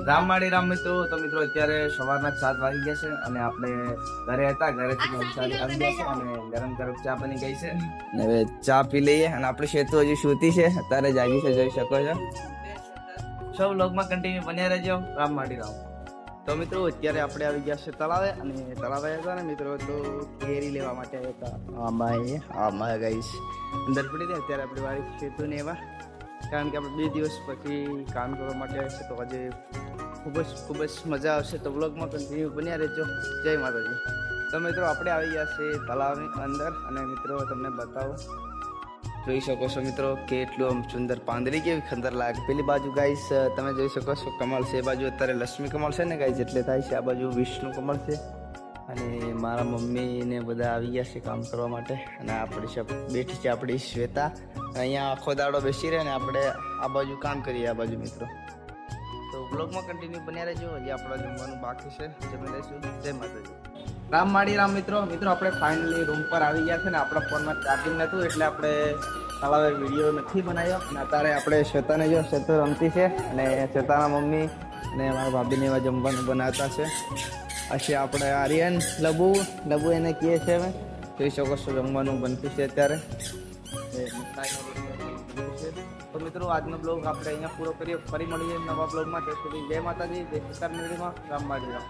રામવાડી રામ મિત્રો. તો મિત્રો અત્યારે સવારના 7 વાગી ગયા છે અને આપણે ઘરે હતા. ઘરેથી નવસારી આવી ગયા છે અને ગરમ ગરમ ચા બની ગઈ છે અને હવે ચા પી લઈએ. અને આપણી સેતુ હજી સૂતી છે, અત્યારે જાગી છે, જોઈ શકો છો. સૌ વ્લોગમાં કન્ટિન્યુ બન્યા રહેજો. રામવાડી રામ. તો મિત્રો અત્યારે આપણે આવી ગયા છે તળાવે અને તળાવે હતા ને મિત્રો તો કેરી લેવા માટે આવ્યા હતા. આમાં ગઈશ અંદર પડી હતી. અત્યારે આપણી વાળી સેતુ ને એવા, કારણ કે આપણે 2 દિવસ પછી કામ કરવા માટે આવે છે તો આજે ખૂબ જ મજા આવશે. તો વ્લોગમાં કન્ટિન્યુ બન્યા રહેજો. જય માતાજી. તો મિત્રો આપણે આવી ગયા છે તળાવની અંદર અને મિત્રો તમને બતાવો, જોઈ શકો છો મિત્રો કેટલું આમ સુંદર પાંદડી કેવી ખંદર લાગે. પેલી બાજુ ગાઈસ તમે જોઈ શકો છો કમળ છે, એ બાજુ અત્યારે લક્ષ્મી કમળ છે ને ગાઈસ એટલે થાય છે. આ બાજુ વિષ્ણુ કમળ છે અને મારા મમ્મી ને બધા આવી ગયા છે કામ કરવા માટે. અને આપણી બેઠી છે આપણી શ્વેતા. અહીંયા આખો દાડો બેસી રહે ને આપણે આ બાજુ કામ કરીએ. આ બાજુ મિત્રો તો બ્લોગમાં કન્ટિન્યુ બન્યા રહેજો. હજી આપણા જમવાનું બાકી છે, જમી લઈશું. જય માતાજી. રામવાડી રામ મિત્રો. આપણે ફાઇનલી રૂમ પર આવી ગયા છે ને આપણા ફોનમાં ચાર્જિંગ નહોતું એટલે આપણે તળાવે વિડીયો નથી બનાવ્યો. અને અત્યારે આપણે શ્વેતાને જો શ્વેતા રમતી છે અને શ્વેતાના મમ્મી અને મારા ભાભીને એવા જમવાનું બનાવતા છે. પછી આપણે આર્યન લબુ એને કહે છે. હવે જોઈ શકો છો જમવાનું બનતું છે અત્યારે. તો મિત્રો આજનો બ્લોગ આપણે અહીંયા પૂરો કરીએ. ફરી મળીએ નવા બ્લોગમાં. ત્યાં સુધી જય માતાજી, જય સીતારામ. રામવાડી રામ.